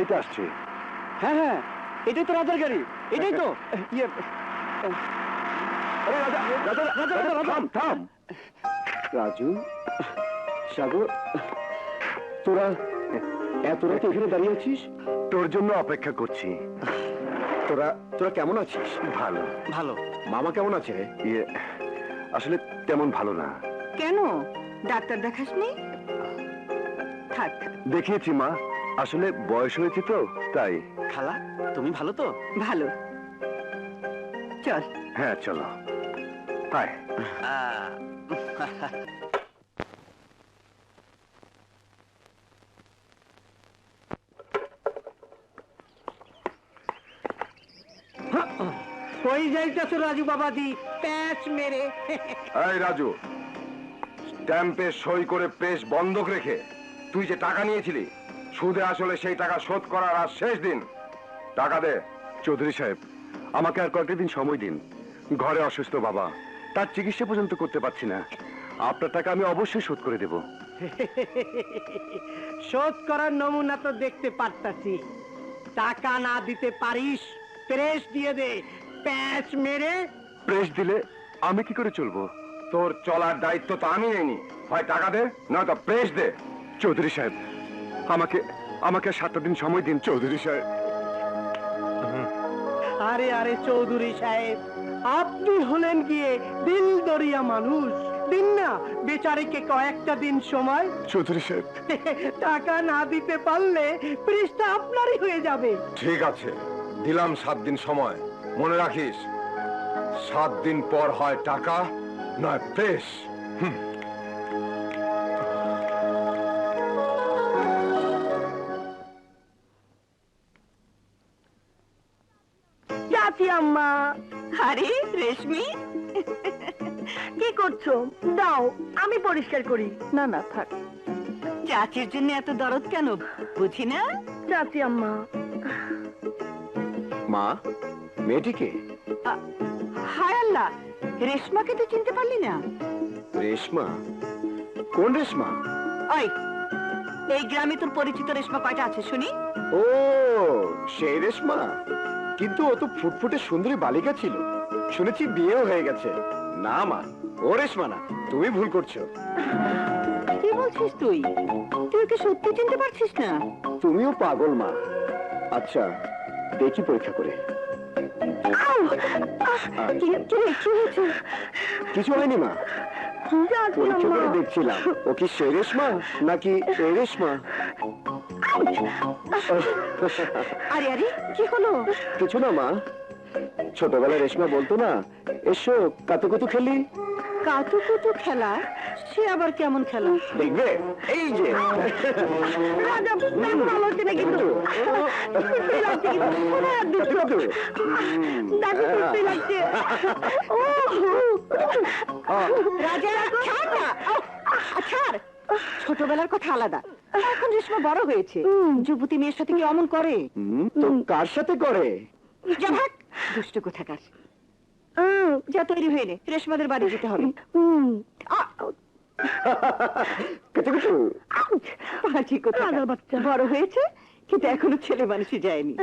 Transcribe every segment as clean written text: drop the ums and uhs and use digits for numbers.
গাড়িতে আসছে। হ্যাঁ হ্যাঁ, এটাই তো রাজার গাড়ি, এটাই তো। ইয়ে আরে রাজা, রাজা, রাজা, রাজা, থাম, থাম। রাজু, সাগর, তোরা এত রাতে এখানে দাঁড়িয়ে আছিস? তোর জন্য অপেক্ষা করছি। তোরা তোরা কেমন আছিস? ভালো। ভালো। মামা কেমন আছে রে? ইয়ে, আসলে তেমন ভালো না। কেন, ডাক্তার দেখাসনি? থাক। দেখিয়েছি মা, আসলে বয়স হয়েছে তো তাই। খালা, তুমি ভালো তো? ভালো। চল। হ্যাঁ চলো। হায়। কই যাইতেছো রাজু বাবাজি, প্যাচ মেরে? এই রাজু, স্ট্যাম্পে সই করে পেশ বন্ধক রেখে তুই যে টাকা নিয়েছিলি, সুদে আসলে সেই টাকা শোধ করার আজ শেষ দিন। টাকা দে। চৌধুরী সাহেব, আমাকে আর কয়েকটা দিন সময় দিন। ঘরে অসুস্থ বাবা, তার চিকিৎসা পর্যন্ত করতে পারছি না। আপনার টাকা আমি অবশ্যই শোধ করে দেব। শোধ করার নমুনা তো দেখতে পারতাছি। টাকা না দিতে পারিস, প্রেস দিয়ে দে, প্যাচ মেরে। প্রেস দিলে আমি কি করে চলবো? তোর চলার দায়িত্ব তো আমি নেইনি। হয় টাকা দে, নয়তো প্রেস দে। চৌধুরী সাহেব, আমাকে আমাকে 7টা দিন সময় দিন চৌধুরী সাহেব। আরে আরে চৌধুরী সাহেব, আপনি হলেন গিয়ে দিল দরিয়া মানুষ। দিন না বেচারিকে কয়েকটা দিন সময়। চৌধুরী সাহেব, টাকা না দিতে পারলে প্রেসটা আপনারই হয়ে যাবে। ঠিক আছে, দিলাম 7 দিন সময়। মনে রাখিস, 7 দিন পর হয় টাকা নয় প্রেস। চাচি আম্মা। আরে রেশমি, কি করছো? দাও আমি পরিষ্কার করি। না না থাক। চাচির জন্য এত দরদ কেন বুঝি না? চাচি আম্মা। মা, মেয়েটিকে? হায় আল্লাহ, রেশমাকে তো চিনতে পারলি না? রেশমা? কোন রেশমা? ওই, এই গ্রামে তোর পরিচিত রেশমা কয়টা আছে শুনি? ও, সেই রেশমা? কিন্তু ও তো ফুটফুটে সুন্দরী বালিকা ছিল, শুনেছি বিয়েও হয়ে গেছে। না মা, ও রেশমা না, তুমি ভুল করছো। কি বলছিস তুই? তুই কি সত্যি চিনতে পারছিস না? তুমিও পাগল মা। আচ্ছা, দেখি পরীক্ষা করে। কিছু হয়নি মা, পরীক্ষা করে দেখছিলাম ও কি সেই রেশমা নাকি এই রেশমা। আরে আরে কি হলো? কিছু না মা, ছোটবেলায় রেশমা বলতো না, এসো কাতুকুতু খেলি। কাতুকুতু খেলা? সে আবার কেমন খেলা? দেখবে, এই যে ছোটবেলার কথা আলাদা, এখন রেশমা বড় হয়েছে। যুবতী মেয়ের সাথে কি অমন করে? তো কার সাথে করে? দুষ্ট কোথাকার। যা তৈরি হয়ে নে, রেশমাদের বাড়ি যেতে হবে। বড় হয়েছে কিন্তু এখনো ছেলে মানুষই যায়নি।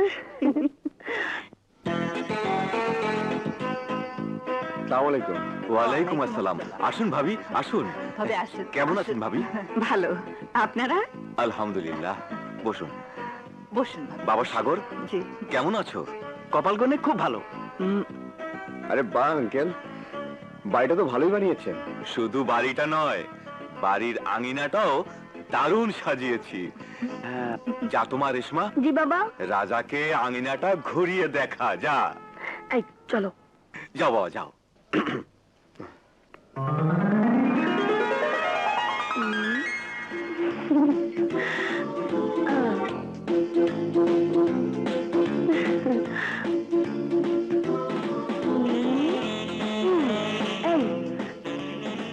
ওয়ালাইকুম আসসালাম। আসুন ভাবি, আসুন। কেমন আছেন ভাবি? ভালো, আপনারা? আলহামদুলিল্লাহ, বসুন। বসুন। বাবা সাগর, জি। কেমন আছো? কপালগণে খুব ভালো। আরে বাহ আঙ্কেল, বাড়িটা তো ভালোই বানিয়েছেন। শুধু বাড়িটা নয়, বাড়ির আঙিনাটাও দারুণ সাজিয়েছি। যা তোমার রেশমা। জি বাবা। রাজাকে আঙিনাটা ঘুরিয়ে দেখা। যা। এই চলো। যাও বাবা, যাও।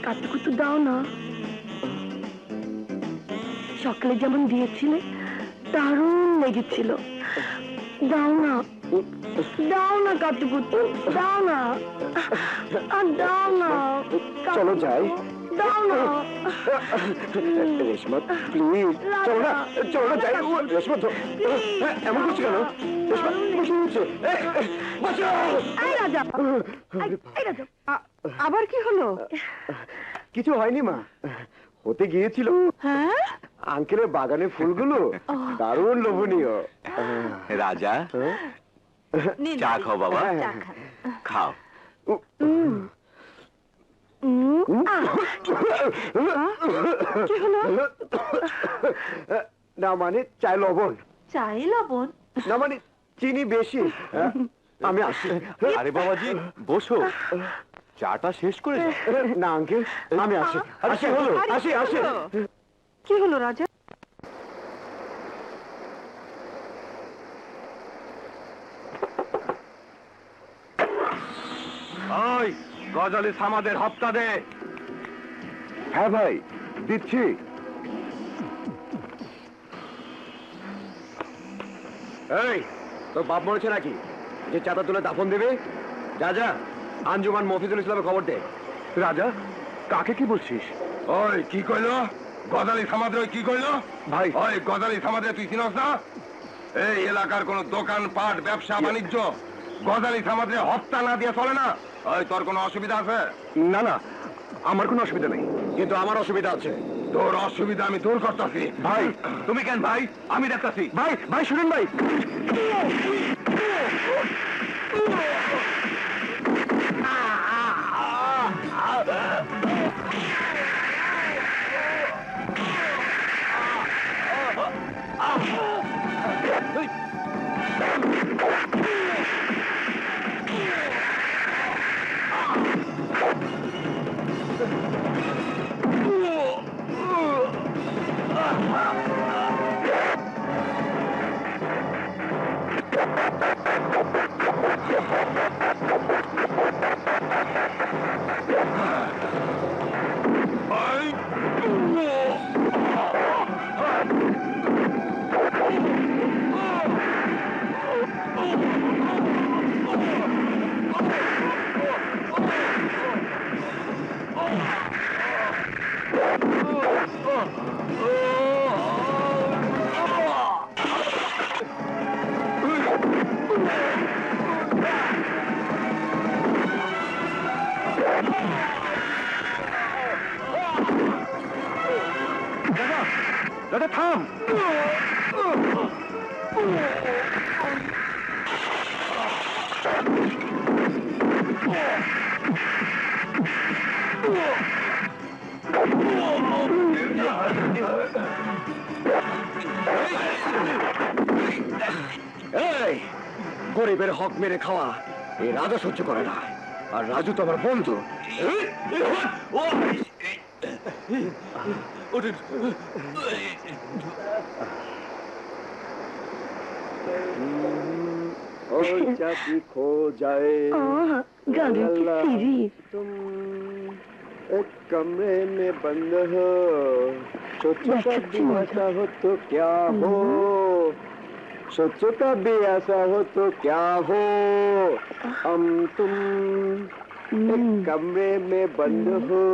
কাতুকুতু দাও না, সকালে যেমন দিয়েছিলে দারুণ লেগেছিল। দাও না, দাও না কাতুকুতু, দাও না, দাও না। চলো যাই। দাও না রেশমা প্লিজ চলো না যাই রেশমা এমন করছি কেন রেশমা কি হচ্ছে বাঁচাও এই রাজা এই রাজা আবার কি হলো? কিছু হয়নি মা, হতে গিয়েছিল হ্যাঁ আঙ্কেলের বাগানে ফুলগুলো দারুণ লোভনীয়। রাজা নিন, চা খাও বাবা, চা খান। খাও। কি হলো? না মানে চাই লবণ, চাই লবণ? না মানে চিনি বেশি। আমি আসি। আরে বাবাজি বসো, চাটা শেষ করে যাও। না আঙ্কেল আমি আসি। আসি হলো, আসি আসি। কি হলো রাজা? ওই গজালি সামাদের হপ্তা দে। হ্যাঁ ভাই দিচ্ছি। এই তোর বাপ মরেছে নাকি যে চাঁদা তুলে দাফন দেবে? যা যা আঞ্জুমান মফিজুল ইসলামের খবর দে। রাজা কাকে কি বলছিস? ওই কি কইলো? গজালি সামাদের ওই কি কইলো? ভাই ওই গজালি সামাদের তুই চিনস না? এই এলাকার কোন দোকান পাট ব্যবসা বাণিজ্য গজালি সামাদের হপ্তা না দিয়ে চলে না। ওই তোর কোনো অসুবিধা আছে? না না আমার কোনো অসুবিধা নেই, কিন্তু আমার অসুবিধা আছে। তোর অসুবিধা আমি দূর করতেছি। ভাই তুমি কেন ভাই? আমি দেখতাছি। ভাই ভাই শুনুন ভাই। দাদা থাম। এই গরিবের হক মেরে খাওয়া এই রাজা সহ্য করে না, আর রাজু তো আমার বন্ধু। जाती खो जाए गाने की सीरीज तुम एक कमरे में बंद हो, सोचो कभी ऐसा हो तो क्या हो, सोचो कभी ऐसा हो तो क्या हो, हम तुम एक कमरे में बंद हो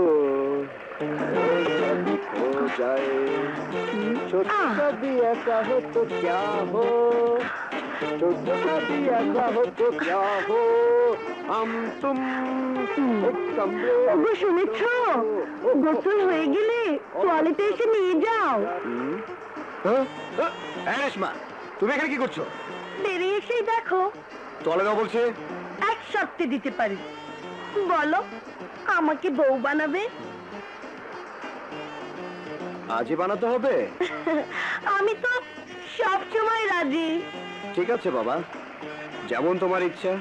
हो जाए, सोचो कभी ऐसा हो तो क्या हो, सोचो कभी ऐसा हो तो क्या हो, हम तुम एक कमरे ওগো শুনেছো? গোসল হয়ে গেলে টয়লেটে এসে নিয়ে যাও। রেশমা তুমি এখানে কি করছো? বেরিয়ে এসেই দেখো। চলে দাও বলছে। এক শর্তে দিতে পারি, বলো আমাকে বউ বানাবে? আজই বানাতে হবে? আমি তো সব সময় রাজি। ঠিক আছে বাবা, যেমন তোমার ইচ্ছা।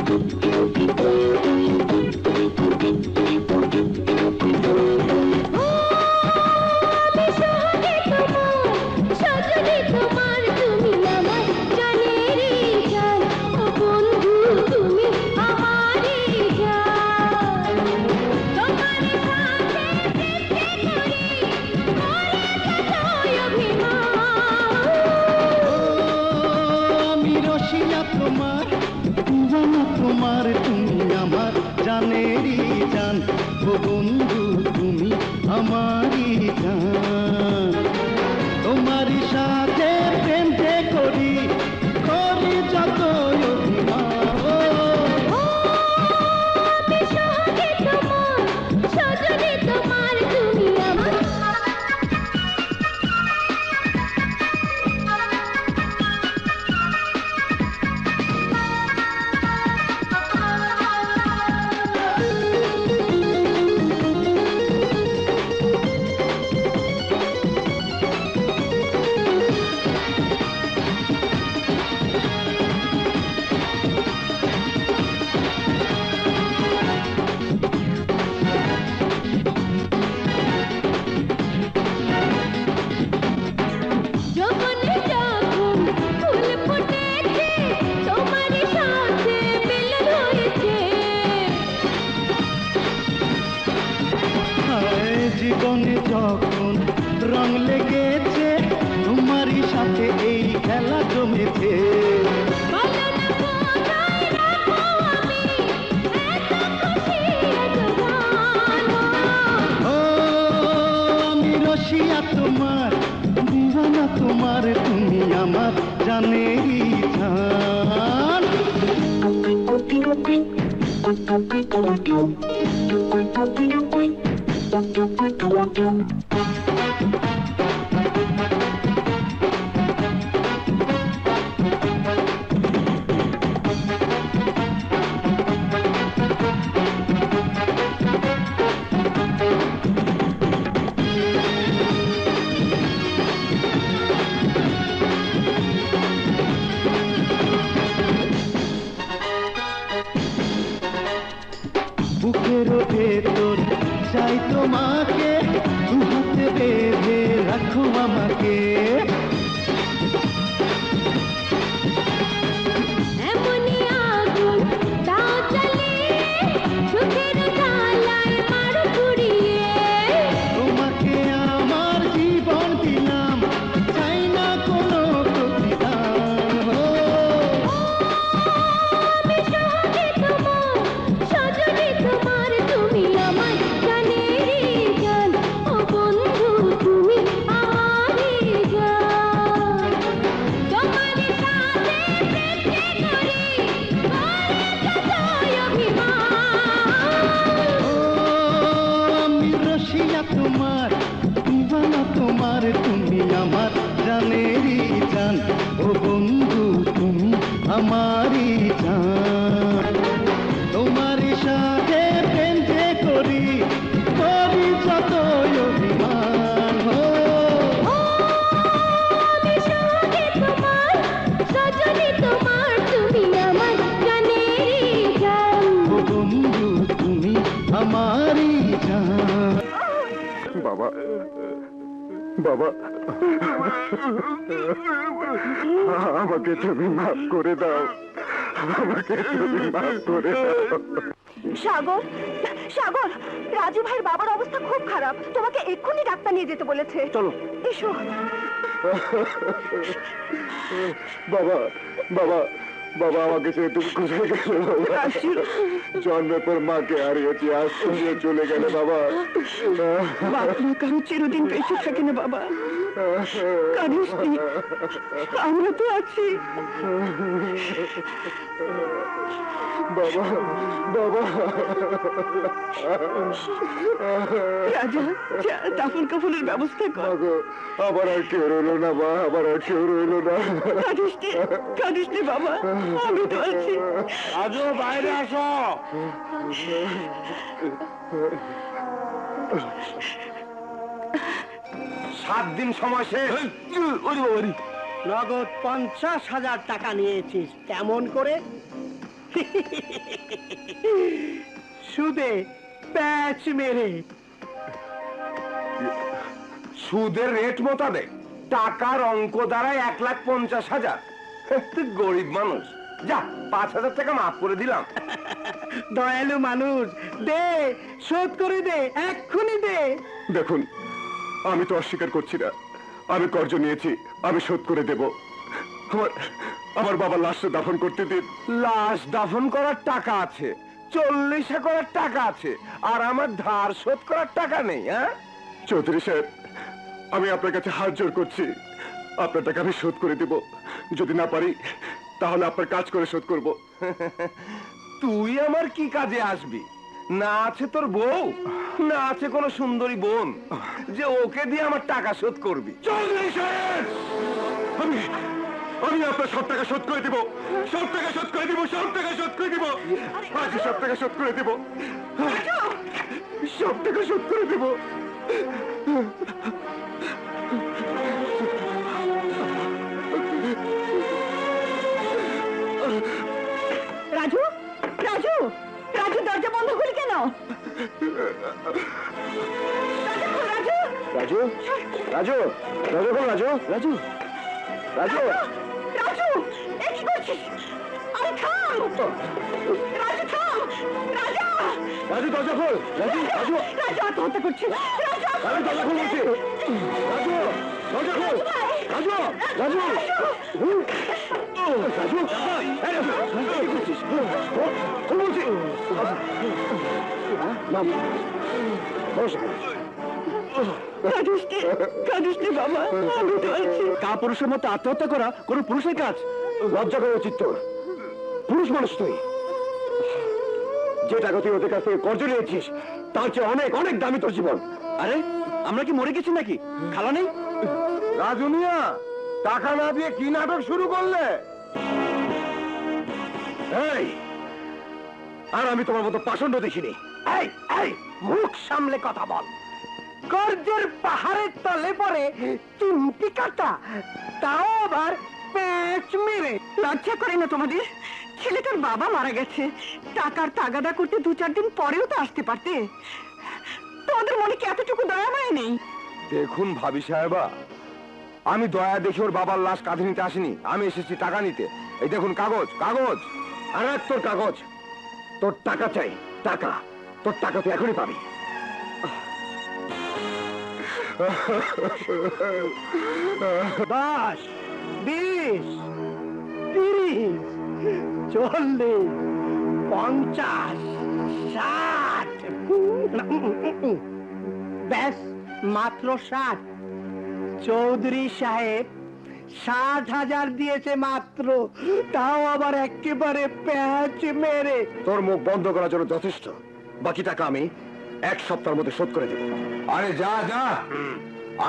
আমি রসিয়া তোমার দিওয়ানা তোমার তুমি আমার জানেরি জান ও বন্ধু তুমি আমারই জান তোমারই সাথে প্রেম যে করি করি যত জীবনে যখন রং লেগেছে তোমারই সাথে এই খেলা জমেছে ও আমি রসিয়া তোমার দিওয়ানা তোমার তুমি আমার জানেরি জান বুকের ভেতর চাই তোমাকে হাতে বেঁধে রাখো আমাকে তোমাকে আমার জীবন দিলাম চাই না কোনো প্রতিদান তোমার দিওয়ানা তোমার তুমি আমার জানেরি জান ও বন্ধু তুমি আমারই জান তোমারই সাথে প্রেম যে করি করি যত অভিমান ও বন্ধু তুমি আমারই জান বাবা বাবা আমাকে তুমি মাফ করে দাও আমাকে তুমি মাফ করে দাও সাগর সাগর রাজু ভাইয়ের বাবার অবস্থা খুব খারাপ, তোমাকে এক্ষুনি ডাক্তার নিয়ে যেতে বলেছে। চলো। এসো। বাবা বাবা বাবা আমাকে সে তুমি কোথায় গেলে বাবা জন্মের পর মাকে হারিয়েছি আজ তুমিও চলে গেলে বাবা বাবা কারো চিরদিন বেঁচে থাকে না বাবা, কাঁদিস নি, আমরা তো আছি। বাবা বাবা রাজা যা দাফন কাফনের ব্যবস্থা কর। মাগো, আবার আর কেউ রইলো না মা, আবার আর কেউ রইলো না। কাঁদিস নি বাবা, আমি তো আছি। আজও বাইরে আসো। 7 দিন সময় শেষ। নগদ 50,000 টাকা নিয়েছিস, কেমন করে? সুদে প্যাচ মেরে। সুদের রেট মোতাবেক টাকার অঙ্ক দাঁড়ায় 1,50,000। তুই গরিব মানুষ, যা 5,000 টাকা মাফ করে দিলাম। দয়ালু মানুষ, দে, শোধ করে দে, এক্ষুনি দে। দেখুন, আমি তো অস্বীকার করছি না, আমি কর্জ নিয়েছি, আমি শোধ করে দেব। আমার বাবার লাশটা দাফন করতে দিন। লাশ দাফন করার টাকা আছে, 40 করার টাকা আছে, আর আমার ধার শোধ করার টাকা নেই। হ্যাঁ চৌধুরী সাহেব, আমি আপনার কাছে হাত জোর করছি, আপনার টাকা আমি শোধ করে দেব। যদি না পারি তাহলে আপনার কাজ করে শোধ করব। তুই আমার কি কাজে আসবি? না আছে তোর বউ, না আছে কোন সুন্দরী বোন যে ওকে দিয়ে আমার টাকা শোধ করবি। চৌধুরী সাহেব, আমি আপনার সব টাকা শোধ করে দিব, সব টাকা শোধ করে দিব, সব টাকা শোধ করে দিব, আজ সব টাকা শোধ করে দিব, সব টাকা শোধ করে দিব। রাজু, রাজু, রাজু, দরজা বন্ধ করি কেন? রাজু, রাজু, রাজু, রাজু, রাজু, রাজু, রাজু, রাজু, এ কি করছিস? আরে থাম! রাজু, থাম! রাজা! রাজু, দরজা খোল, রাজু, রাজু, রাজু আত্মহত্যা করছে! রাজু রাজু, দরজা খোল বলছি, রাজু, দরজা খোল, রাজু, রাজু, রাজু, এই রাজু, কি করছিস? খোল বলছি। নাম, বস। কাঁদিস নে বাবা, আমি তো আছি। কা পুরুষের মতো আত্মহত্যা করা কোন পুরুষের কাজ? লজ্জা করা উচিত তোর। পুরুষ মানুষ তুই, যে টাকা তুই ওদের কাছ থেকে কর্জ নিয়েছিস তার চেয়ে অনেক অনেক দামি তোর জীবন। আরে আমরা কি মরে গেছি নাকি? খালা নেই? রাজু মিয়া, টাকা না দিয়ে কি নাটক শুরু করলে? এই, আর আমি তোমার মতো পাষণ্ড দেখিনি। এই, এই, মুখ সামলে কথা বল। কর্জের পাহাড়ের তলে পড়ে চিমটি কাটা, তাও আবার প্যাঁচ মেরে। লজ্জা করে না তোমাদের? ছেলেটার বাবা মারা গেছে, টাকার তাগাদা করতে 2-4 দিন পরেও তো আসতে পারতে। তোমাদের মনে কি এতটুকু দয়া মায়া নেই? দেখুন ভাবি সাহেবা, আমি দয়া দেখে ওর বাবার লাশ কাঁধে নিতে আসিনি, আমি এসেছি টাকা নিতে। এই দেখুন কাগজ, কাগজ। আর এক তোর কাগজ, তোর টাকা চাই, টাকা, তোর টাকা তুই এখনই পাবি। 10, 20, 30, 40, 50, 60। ব্যাস, মাত্র 60। চৌধুরী সাহেব 60,000 দিয়েছে মাত্র, তাও আবার একেবারে প্যাঁচ মেরে। তোর মুখ বন্ধ করার জন্য যথেষ্ট। বাকি টাকা আমি 1 সপ্তাহের মধ্যে শোধ করে দেব। আরে যা যা,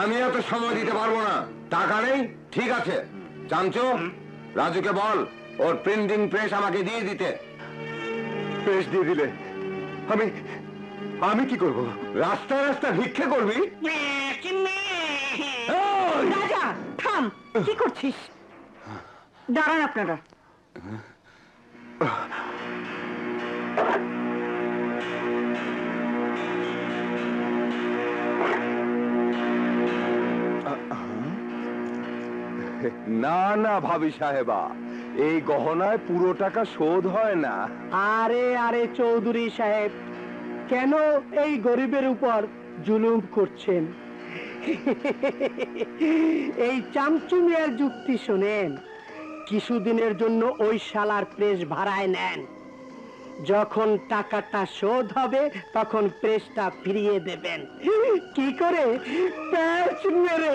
আমি এত সময় দিতে পারবো না। টাকা নেই, ঠিক আছে। চামচো, রাজুকে বল ওর প্রিন্টিং প্রেস আমাকে দিয়ে দিতে। পেশ দিয়ে দিলে আমি আমি কি করব? রাস্তায় রাস্তায় ভিক্ষে করবি? রাজা, থাম! কি করছিস? দাঁড়ান আপনারা। না না ভাবি সাহেবা, এই গহনায় পুরো টাকা শোধ হয় না। আরে আরে চৌধুরী সাহেব, কেন এই গরিবের উপর জুলুম করছেন? এই চামচুমিয়ার যুক্তি শোনেন। কিছুদিনের জন্য ওই শালার প্রেস ভাড়ায় নেন, যখন টাকাটা শোধ হবে তখন প্রেসটা ফিরিয়ে দেবেন। কি করে? প্যাঁচ মেরে।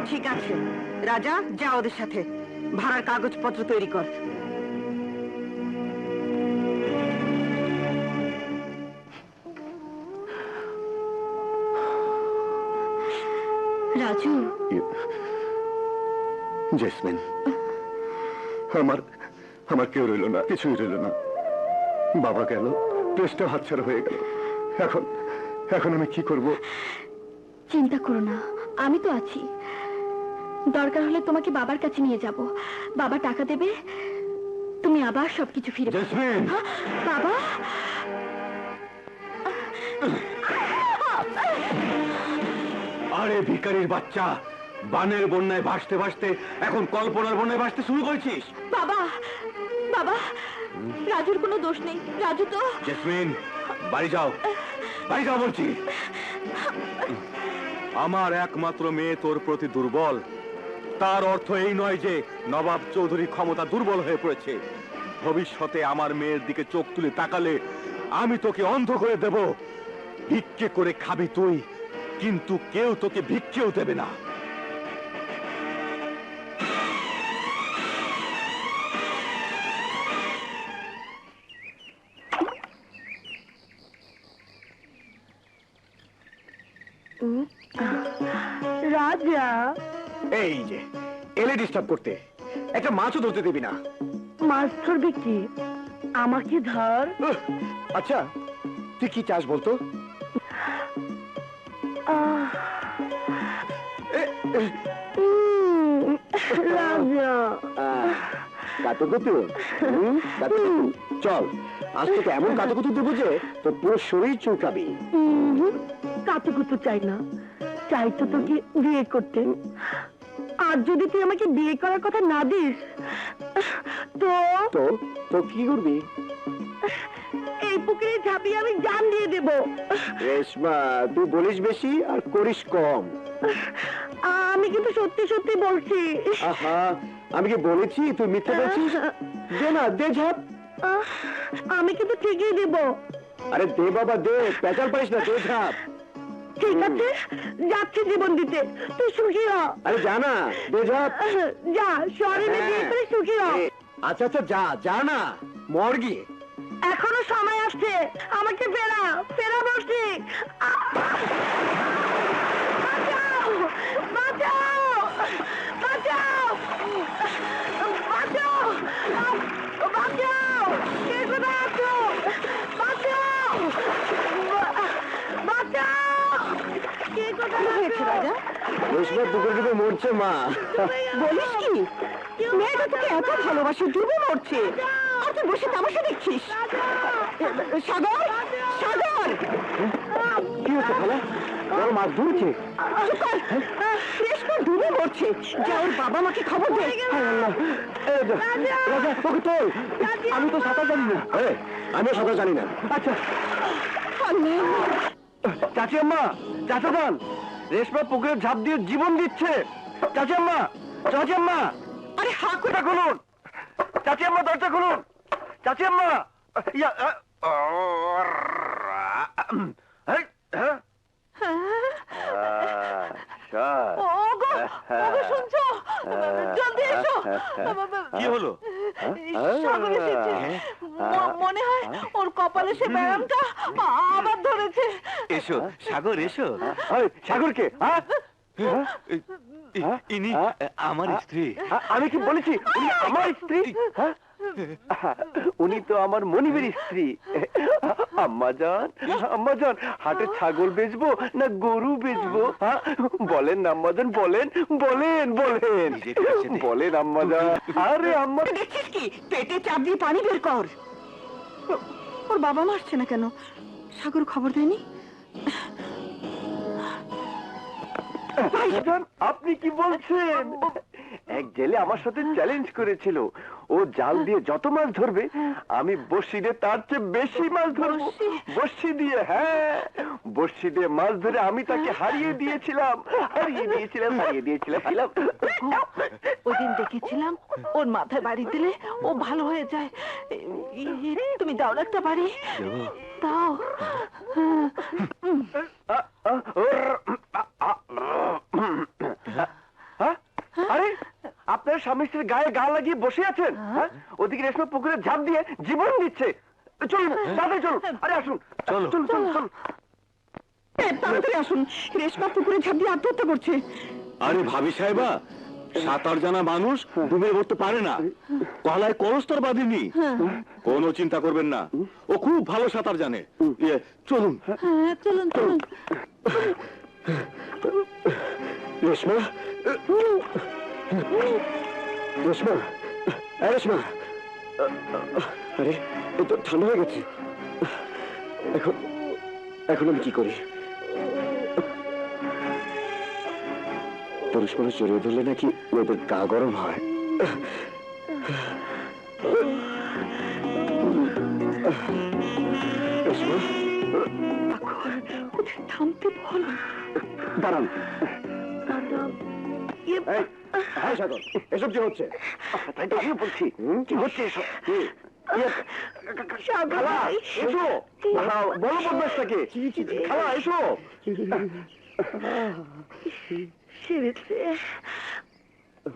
ঠিক আছে রাজা, যা ওদের সাথে ভাড়ার কাগজপত্র তৈরি কর। রাজু, জেসমিন, আমার আমার কেউ রইল না, কিছুই রইল না। বাবা গেল, প্রেসটা হাতছাড়া হয়ে গেল। এখন এখন আমি কি করব? চিন্তা করো না, আমি তো আছি। দরকার হলে তোমাকে বাবার কাছে নিয়ে যাব, বাবা টাকা দেবে, তুমি আবার সবকিছু ফিরে পাবে। জেসমিন! হ্যাঁ, বাবা। আরে ভিখারির বাচ্চা, বানের বন্যায় ভাসতে ভাসতে এখন কল্পনার বন্যায় ভাসতে শুরু করেছিস। বাবা, বাবা, রাজুর কোনো দোষ নেই, রাজু তো। জেসমিন, বাড়ি যাও, বাড়ি যাও বলছি। আমার একমাত্র মেয়ে তোর প্রতি দুর্বল, তার অর্থ এই নয় যে নবাব চৌধুরী ক্ষমতা দুর্বল হয়ে পড়েছে। ভবিষ্যতে আমার মেয়ের দিকে চোখ তুলে তাকালে আমি তোকে অন্ধ করে দেব। ভিক্ষে করে খাবি তুই, কিন্তু কেউ তোকে ভিক্ষেও দেবে না। রাজা, এই যে এলে ডিস্টার্ব করতে, একটা মাছও ধরতে দিবি না। মাছ ধরবে কি? আমাকে ধর। আচ্ছা তুই কি চাস বলতো? রাজা, কাতুকুতু, চল আজ তোকে এমন কাতুকুতু দেবো যে তোর পুরো শরীর চুলকাবি। কাতুকুতু চাই না, চাই তো তোকে বিয়ে করতে। আর যদি তুই আমাকে বিয়ে করার কথা না দিস তো তো তো কি করবি? এই পুকুরে ঝাঁপিয়ে আমি জান দিয়ে দেব। রেশমা, তুই বলিস বেশি আর করিস কম। আমি কিন্তু সত্যি সত্যি বলছি। আহা, আমি কি বলেছি তুই মিথ্যে বলছিস? দে না, দে ঝাপ। আমি কিন্তু ঠিকই দেব। আরে দে বাবা দে, পেঁচাল পারিস না, দে ঝাপ। ঠিক আছে, যাচ্ছি জীবন দিতে, তুই সুখী হ। আরে যা না, দে ঝাপ। যা, শহরে বিয়ে করে সুখী হ। আচ্ছা আচ্ছা যা, যা না, মর গিয়ে। এখনো সময় আসছে, আমাকে ফেরা, ফেরা বলছি। বাঁচাও, বাঁচাও, বাঁচাও, বাঁচাও, বাঁচাও, কে কোথায় আছো? বাঁচাও, বাঁচাও, কে কোথায় আছো? রাজা, রেশমা পুকুর ডুবে মরছে মা। বলিস কি? মেয়েটা তোকে এত ভালোবাসে, ডুবে মরছে, আর তুই বসে তামাশা দেখছিস? সাগর, সাগর! কি হচ্ছে খালা? বড় মাছ ধরেছে। রেশমা ডুবে মরছে, যা ওর বাবা মাকে খবর দে। রাজা, ওকে তোল। আমি তো সাঁতার জানি না। আমিও সাঁতার জানি না। আচ্ছা চাচি আম্মা, চাচা যান, রেশমা পুকুরে ঝাঁপ দিয়ে জীবন দিচ্ছে। চাচি আম্মা, চাচি আম্মা, আরে হা করে দরজা খুলুন। চাচি আম্মা, দরজা খুলুন। চাচি আম্মা, ইয়া, এই, হ্যাঁ? ওগো, ওগো শুনছো? জলদি এসো। কি হলো? সাগর এসেছে। মনে হয় ওর কপালে সে ব্যায়ামটা আবার ধরেছে। এসো সাগর, এসো। এই, সাগরকে, হ্যাঁ? ইনি আমার স্ত্রী। আমি কি বলেছি উনি আমার স্ত্রী? হ্যাঁ? উনি তো আমার মনিবের স্ত্রী। আম্মাজান, আম্মাজান, হাটে ছাগল বেচবো না গরু বেচবো? হ্যাঁ? বলেন না আম্মাজান, বলেন, বলেন, বলেন, বলেন আম্মাজান। আরে আম্মা, দেখছিস কি? পেটে চাপ দিয়ে পানি বের কর। ওর বাবা মা আসছে না কেন? সাগর খবর দেয়নি? ভাইজান, আপনি কি বলছেন? এক জেলে আমার সাথে চ্যালেঞ্জ করেছিল, ও জাল দিয়ে যত মাছ ধরবে আমি বড়শি দিয়ে তার চেয়ে বেশি মাছ ধরবো। বড়শি দিয়ে, হ্যাঁ, বড়শি দিয়ে মাছ ধরে আমি তাকে হারিয়ে দিয়েছিলাম, হারিয়ে দিয়েছিলাম, হারিয়ে দিয়েছিলাম। ওই দিন দেখেছিলাম ওর মাথায় বাড়ি দিলে ও ভালো হয়ে যায়। তুমি দাও না একটা বাড়ি, দাও। আরে আপনার স্বামী স্ত্রীর গায়ে গা লাগিয়ে বসে আছেন, হ্যাঁ? ওদিকে রেশমা পুকুরে ঝাঁপ দিয়ে জীবন দিচ্ছে। চলুন, তাড়াতাড়ি চলুন। আরে আসুন, চলো। চলুন, চলুন, চলুন। তাড়াতাড়ি আসুন, রেশমা পুকুরে ঝাঁপ দিয়ে আত্মহত্যা করছে। আরে ভাবি সাহেবা, সাঁতার জানা মানুষ ডুবে মরতে পারে না, গলায় কলস্তর বাঁধেনি। কোনো চিন্তা করবেন না, ও খুব ভালো সাঁতার জানে। চলুন। হ্যাঁ, চলুন, চলুন। রেশমা, রেশমা, এই রেশমা, আরে এ তো ঠান্ডা হয়ে গেছে। এখন এখন আমি কি করি? পুরুষ মানুষ জড়িয়ে ধরলে নাকি ওদের গা গরম হয়। রেশমা, থামতে বল। দাঁড়ান। ইয়ে, এই, হ্যাঁ সাগর, এসব কি হচ্ছে? তাই তো আমিও বলছি, কি হচ্ছে এসব? খালা, এসো। বলো বদমাসটাকে। খালা, এসো। ছেড়েছে।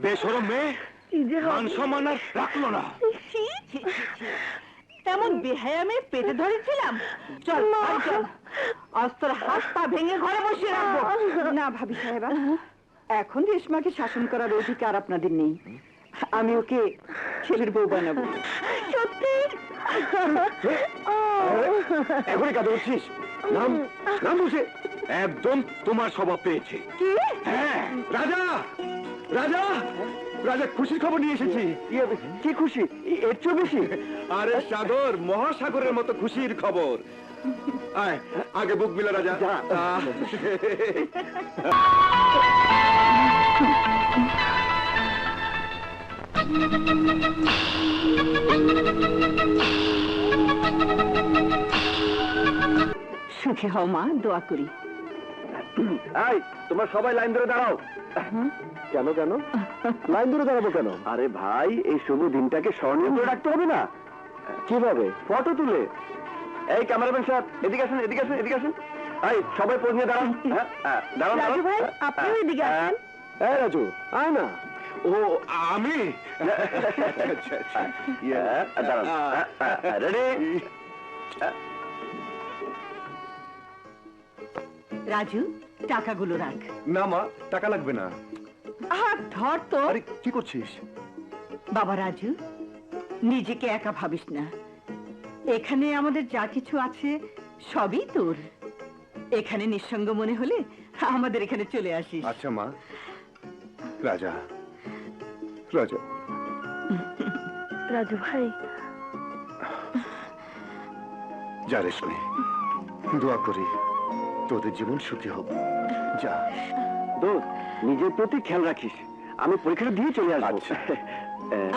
বেশরম মেয়ে, কি যে হবে? মান সম্মান আর রাখলো না। ছি, ছি, ছি, ছি। তেমন বেহায়ামে পেটে ধরেছিলাম। চল আয় চল, অস্ত্র হাত পা ভেঙে ঘরে বসিয়ে রাখবো। না ভাবি সাহেবা, এখন রেশমাকে শাসন করার অধিকার আপনাদের নেই। আমি ওকে ছেলের বউ বানাবো। সত্যি? এখনই কাঁদে উঠছিস? নাম নাম বসে। একদম তোমার স্বভাব পেয়েছে। কি? হ্যাঁ, রাজা রাজা রাজা, খুশির খবর নিয়ে এসেছি। কি খুশি? এর চেয়ে বেশি? আরে সাগর, মহাসাগরের মতো খুশির খবর। আয়, আগে বুক মিলা রাজা। সুখী হও মা, দোয়া করি। এই, তোমরা সবাই লাইন ধরে দাঁড়াও। কেন কেন লাইন ধরে দাঁড়াবো কেন? আরে ভাই, এই শুভ দিনটাকে স্মরণীয় করে রাখতে হবে না? কিভাবে? ফটো তুলে। এই ক্যামেরাম্যান সাহেব, এদিকে আসুন, এদিকে আসুন, এদিকে আসুন। এই, সবাই পোজ নিয়ে দাঁড়ান। দাঁড়ান, রাজু ভাই, দাঁড়ান। আপনিও এদিকে আসেন। এই রাজু, আয় না। ও, আমি? দাঁড়ান। রেডি? রাজু, টাকাগুলো রাখ। না মা, টাকা লাগবে না। আর ধর তো। আরে কি করছিস? বাবা রাজু, নিজেকে একা ভাবিস না। এখানে আমাদের যা কিছু আছে সবই তোর। এখানে নিঃসঙ্গ মনে হলে আমাদের এখানে চলে আসিস। আচ্ছা মা। রাজা রাজা, রাজু ভাই, যা রেশমি, দোয়া করি তোদের জীবন সুখী হোক। যা। দোস্ত, নিজের প্রতি খেয়াল রাখিস। আমি পরীক্ষাটা দিয়ে চলে আসবো। আচ্ছা।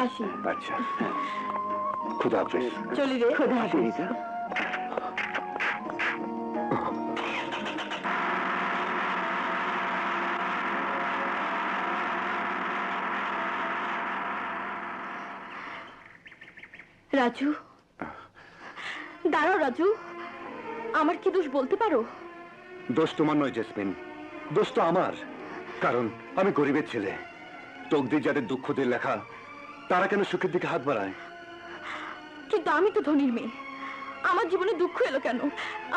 আসি। আচ্ছা, খুদা হাফেজ। চলি রে। খোদা হাফেজ। রিতা। রাজু, দাঁড়াও রাজু, আমার কি দোষ বলতে পারো? দোষ তোমার নয় জেসমিন, দোষ তো আমার। কারণ আমি গরিবের ছেলে। তকদির যাদের দুঃখ দিয়ে লেখা, তারা কেন সুখের দিকে হাত বাড়ায়? কিন্তু আমি তো ধনীর মেয়ে, আমার জীবনে দুঃখ এলো কেন?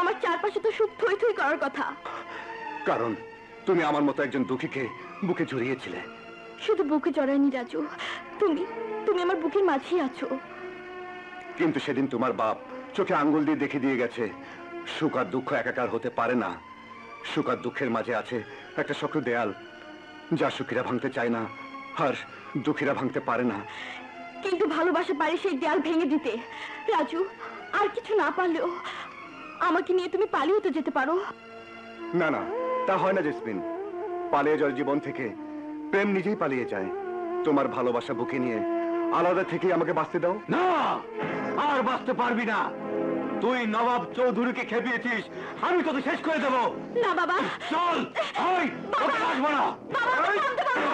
আমার চারপাশে তো সুখ থই থই করার কথা। কারণ তুমি আমার মতো একজন দুঃখীকে বুকে জড়িয়েছিলে। শুধু বুকে জড়ায়নি রাজু, তুমি তুমি আমার বুকের মাঝেই আছো। কিন্তু সেদিন তোমার বাপ চোখে আঙ্গুল দিয়ে দেখে দিয়ে গেছে, সুখ আর দুঃখ একাকার হতে পারে না। সুখ আর দুঃখের মাঝে আছে একটা শক্ত দেয়াল, যা সুখীরা ভাঙতে চায় না আর দুঃখীরা ভাঙতে পারে না। কিন্তু ভালোবাসা পারে সেই দেয়াল ভেঙে দিতে। রাজু, আর কিছু না পারলেও আমাকে নিয়ে তুমি পালিয়ে তো যেতে পারো। না না, তা হয় না জেসমিন। পালিয়ে যাওয়ার জীবন থেকে প্রেম নিজেই পালিয়ে যায়। তোমার ভালোবাসা বুকে নিয়ে আলাদা থেকে আমাকে বাঁচতে দাও। না, আর বাঁচতে পারবি না। তুই নবাব চৌধুরীকে খেপিয়েছিস, আমি তোকে শেষ করে দেব। না বাবা, চল, ওই ওকে আসবো না। বাবা, আমাকে থামতে বলো।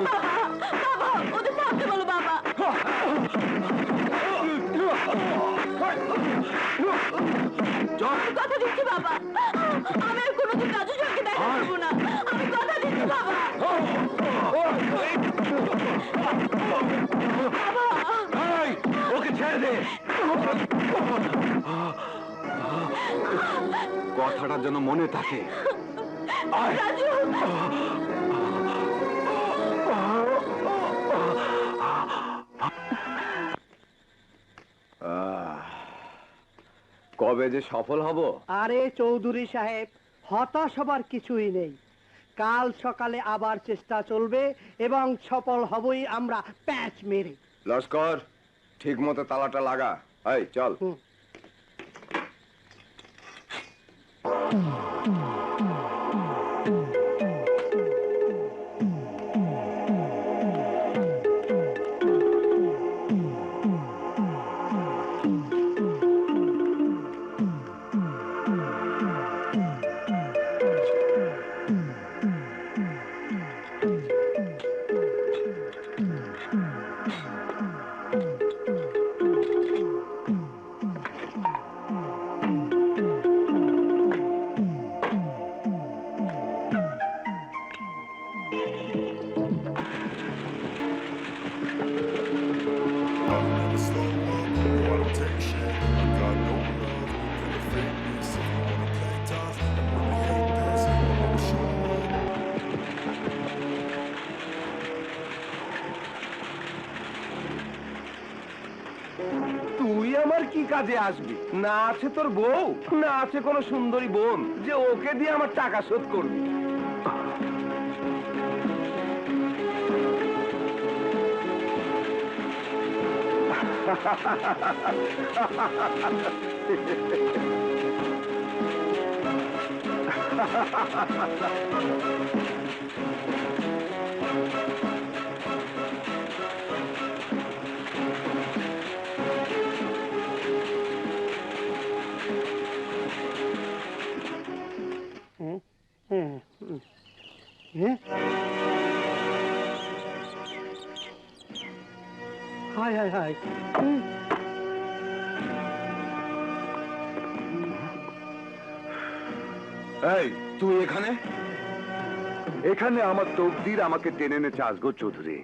বাবা, ওদের থামতে বলো বাবা। আমি কথা দিচ্ছি বাবা, আমি আর কোনোদিন রাজুর সঙ্গে দেখা করবো না। আমি কথা দিচ্ছি বাবা। এই, ওকে ছেড়ে দে। কথাটা যেন মনে থাকে। আয়। রাজু, কবে যে সফল হব? আরে চৌধুরী সাহেব, হতাশ হবার কিছুই নেই। কাল সকালে আবার চেষ্টা চলবে এবং সফল হবই আমরা প্যাচ মেরে। লস্কর, ঠিক মতো তালাটা লাগা। এই চল। তুই আমার কি কাজে আসবি? না আছে তোর বউ, না আছে কোনো সুন্দরী বোন যে ওকে দিয়ে আমার টাকা শোধ করবি। হায় হায় হায়, এই তুই এখানে? এখানে আমার তকদির আমাকে টেনে এনেছে আসগর চৌধুরী।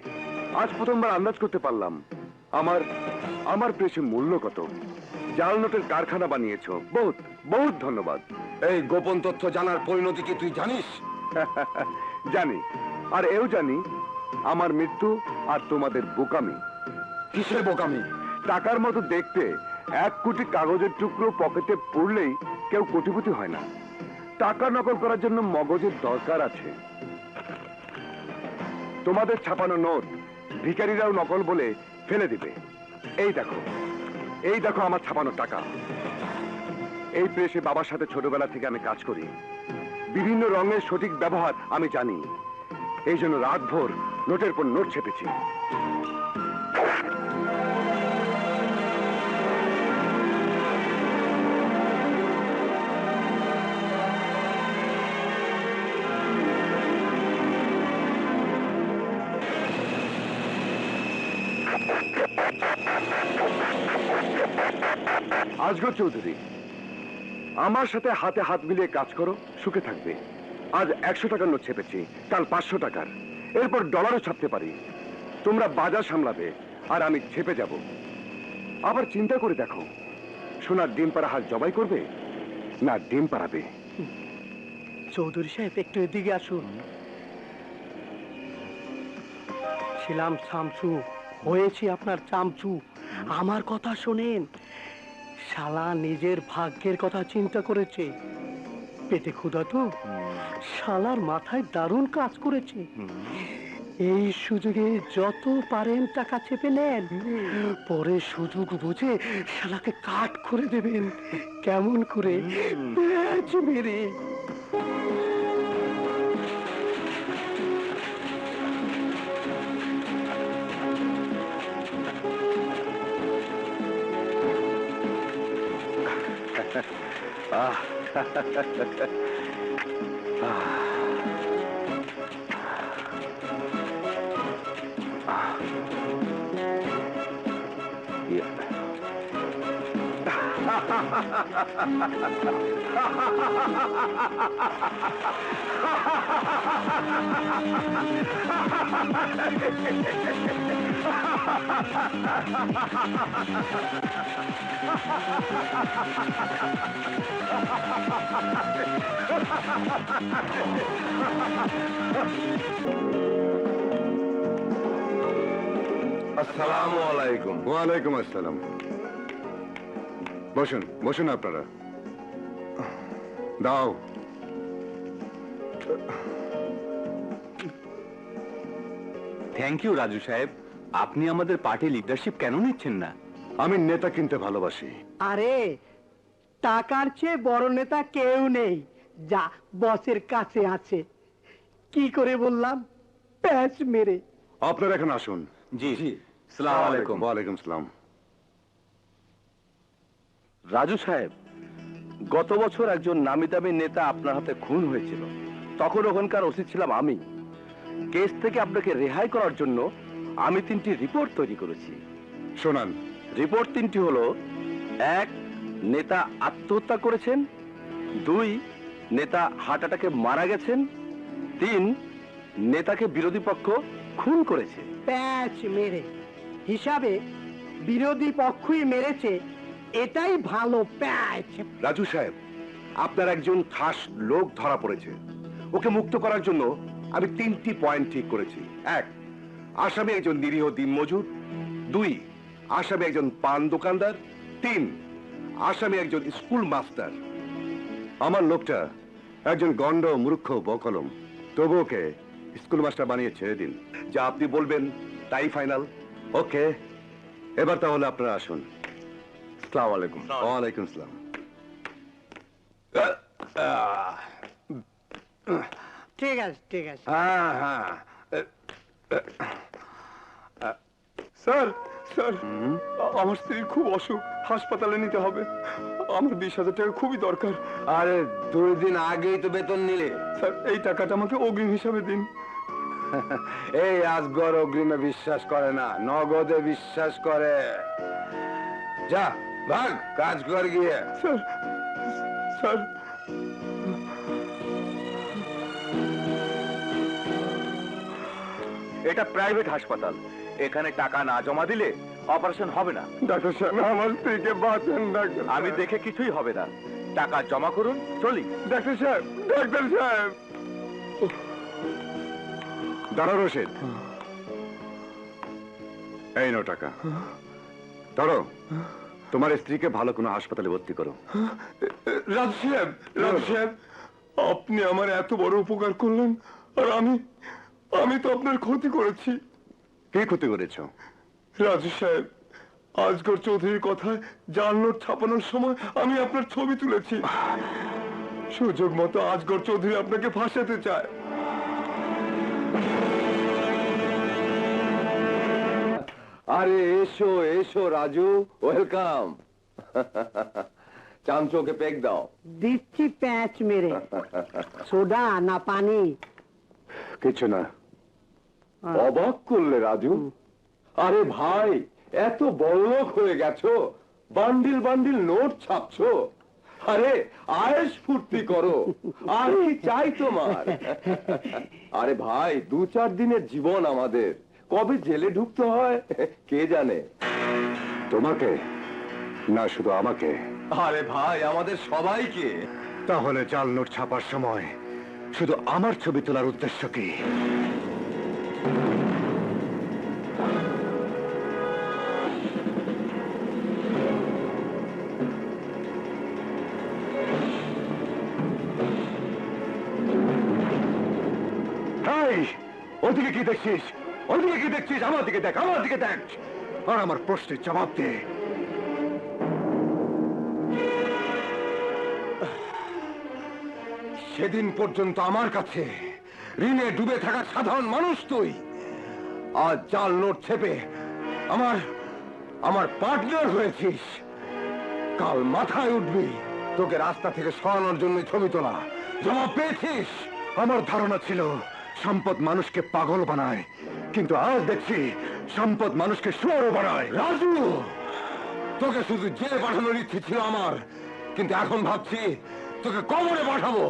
আজ প্রথমবার আন্দাজ করতে পারলাম আমার আমার প্রেসে মূল্য কত। জাল নোটের কারখানা বানিয়েছো, বহুত বহুত ধন্যবাদ। এই গোপন তথ্য জানার পরিণতি কি তুই জানিস? জানি, আর এও জানি আমার মৃত্যু আর তোমাদের বোকামি। কিসের বোকামি? টাকার মতো দেখতে 1 কোটি কাগজের টুকরো পকেটে পড়লেই কেউ কোটিপতি হয় না। টাকা নকল করার জন্য মগজের দরকার আছে। তোমাদের ছাপানো নোট ভিখারিরাও নকল বলে ফেলে দিবে। এই দেখো আমার ছাপানো টাকা। এই প্রেসে বাবার সাথে ছোটবেলা থেকে আমি কাজ করি। বিভিন্ন রঙের সঠিক ব্যবহার আমি জানি। এই জন্য রাতভর নোটের পর নোট ছেপেছি। আসগর চৌধুরী, আমার সাথে হাতে হাত মিলিয়ে কাজ করো, সুখে থাকবে। আজ 100 টাকার নোট ছেপেছি, কাল 500 টাকার, এরপর ডলারও ছাপতে পারি। তোমরা বাজার সামলাবে আর আমি ছেপে যাব। আবার চিন্তা করে দেখো, সোনার ডিম পাড়া হাত জবাই করবে না ডিম পাড়াবে? চৌধুরী সাহেব একটু এদিকে আসুন। ছিলাম চামচু, হয়েছি আপনার চামচু। আমার কথা শোনেন। শালা নিজের ভাগ্যের কথা চিন্তা করেছে। পেটে ক্ষুধা তো, শালার মাথায় দারুণ কাজ করেছে। এই সুযোগে যত পারেন টাকা চেপে নেন, পরে সুযোগ বুঝে শালাকে কাট করে দেবেন। কেমন করে? প্যাচ মেরে। আসসালামু আলাইকুম। ওয়ালাইকুম আসসালাম। বসুন বসুন আপনারা। দাও। থ্যাংক ইউ রাজু সাহেব, আপনি আমাদের পার্টি লিডারশিপ কেন নিচ্ছেন না? আমি নেতা কিনতে ভালোবাসি। আরে টাকার চেয়ে বড় নেতা কেউ নেই, যা বসের কাছে আছে। কি করে বললাম? প্যাচ মেরে। আপনারা এখন আসুন। জি জি, সালাম আলাইকুম। ওয়ালাইকুম সালাম। রাজু সাহেব, গত বছর একজন নামি দামি নেতা আপনার হাতে খুন হয়েছিল। তখন ওখানকার ওসি ছিলাম আমি। কেস থেকে আপনাকে রেহাই করার জন্য আমি 3টি রিপোর্ট তৈরি করেছি। শোনান। রিপোর্ট 3টি হলো: 1, নেতা আত্মহত্যা করেছেন; 2, নেতা হার্ট অ্যাটাকে মারা গেছেন; 3, নেতাকে বিরোধী পক্ষ খুন করেছে। প্যাচ মেরে হিসাবে বিরোধী পক্ষই মেরেছে, এটাই ভালো প্যাচ। রাজু সাহেব, আপনার একজন খাস লোক ধরা পড়েছে। ওকে মুক্ত করার জন্য আমি 3টি পয়েন্ট ঠিক করেছি। 1, আসামি একজন নিরীহ দিনমজুর; 2, আসামি একজন পান দোকানদার; 3, আসামি একজন স্কুল মাস্টার। আমার লোকটা একজন গন্ড মূর্খ বকলম, তবু ওকে স্কুল মাস্টার বানিয়ে ছেড়ে দিন। যা আপনি বলবেন তাই ফাইনাল। ওকে, এবার তাহলে আপনারা আসুন। আসসালামু আলাইকুম। ওয়ালাইকুম সালাম। ঠিক আছে ঠিক আছে। হ্যাঁ হ্যাঁ। স্যার স্যার, আমার স্ত্রীর খুব অসুখ, হাসপাতালে নিতে হবে। আমার 20,000 টাকা খুবই দরকার। আরে 2 দিন আগেই তো বেতন নিলে। স্যার, এই টাকাটা আমাকে অগ্রিম হিসাবে দিন। এই আজগর অগ্রিমে বিশ্বাস করে না, নগদে বিশ্বাস করে। যা ভাগ, কাজ কর গিয়ে। স্যার স্যার, এটা প্রাইভেট হাসপাতাল, এখানে টাকা না জমা দিলে অপারেশন হবে না। ডাক্তার সাহেব, আমার স্ত্রীকে বাঁচান। ডাক্তার, আমি দেখে কিছুই হবে না, টাকা জমা করুন, চলি। ডাক্তার সাহেব, ডাক্তার সাহেব। দাঁড়া রশিদ, এই নাও টাকা। ধরো, তোমার স্ত্রীকে ভালো কোনো হাসপাতালে ভর্তি করো। রাজু সাহেব, রাজু সাহেব, আপনি আমার এত বড় উপকার করলেন, আর আমি তো আপনার ক্ষতি করেছি। কি ক্ষতি করেছো? রাজু সাহেব, আজগর চৌধুরীর কথায় জাল নোট ছাপানোর সময় আমি আপনার ছবি তুলেছি। সুযোগ মতো আজগর চৌধুরী আপনাকে ফাঁসাতে চায়। আরে এসো এসো রাজু, ওয়েলকাম। চামচোকে পেক দাও। দিচ্ছি প্যাচ মেরে। সোডা না পানি? কিছু না। অবাক করলে রাজু। আরে ভাই, এত বড়লোক হয়ে গেছো, বান্ডিল বান্ডিল নোট ছাপছো। আরে আয়েশ ফুর্তি করো, আর কি চাই তোমার? আরে ভাই, 2-4 দিনের জীবন আমাদের, কবে জেলে ঢুকতে হয় কে জানে। তোমাকে না, শুধু আমাকে? আরে ভাই, আমাদের সবাইকে। তাহলে জাল নোট ছাপার সময় শুধু আমার ছবি তোলার উদ্দেশ্য কি? ওদিকে কি দেখছিস? ওদিকে কি দেখছিস? আমার দিকে দেখ, আমার দিকে দেখ, আর আমার প্রশ্নের জবাব দে। সেদিন পর্যন্ত আমার কাছে ঋণে ডুবে থাকা সাধারণ মানুষ তুই, আজ জাল নোট ছেপে আমার পার্টনার হয়েছিস। কাল মাথায় উঠবি, তোকে রাস্তা থেকে সরানোর জন্য ছবি তোলা। জবাব পেয়েছিস? আমার ধারণা ছিল সম্পদ মানুষকে পাগল বানায়, কিন্তু আজ দেখছি সম্পদ মানুষকে শুয়োরও বানায়। রাজু, তোকে শুধু জেলে পাঠানোর ইচ্ছে ছিল আমার, কিন্তু এখন ভাবছি তোকে কবরে পাঠাবো।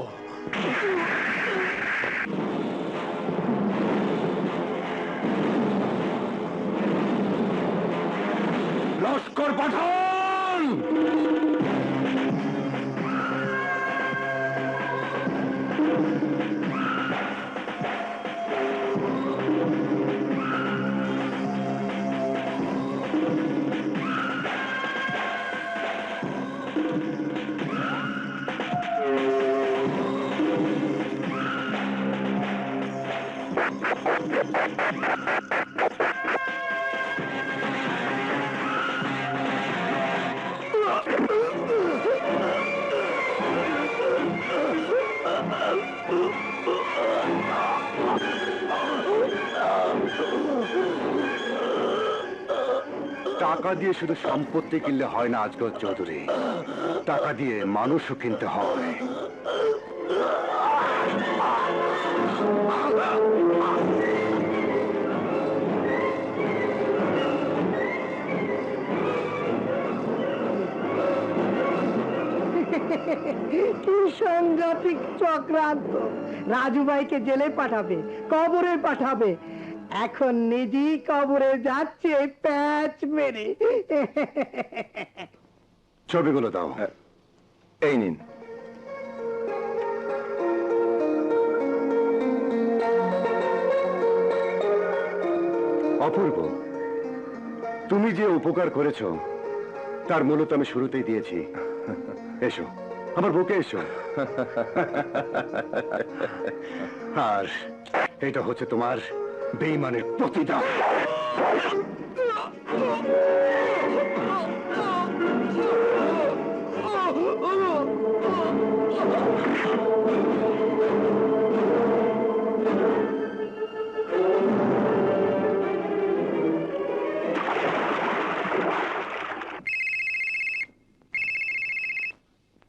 লস্কর পাঠান! টাকা দিয়ে শুধু সম্পত্তি কিনলে হয় না আজগর চৌধুরী, টাকা দিয়ে মানুষও কিনতে হয়। কি সাংঘাতিক চক্রান্ত! রাজু ভাইকে জেলে পাঠাবে, কবরে পাঠাবে, এখন নিজেই কবরে যাচ্ছে প্যাচ মেরে। ছবিগুলো দাও। এই নিন। অপূর্ব, তুমি যে উপকার করেছো তার মূলত আমি শুরুতেই দিয়েছি। এসো আমার বুকে এসো। আর এটা হচ্ছে তোমার বেঈমানের প্রতিদান।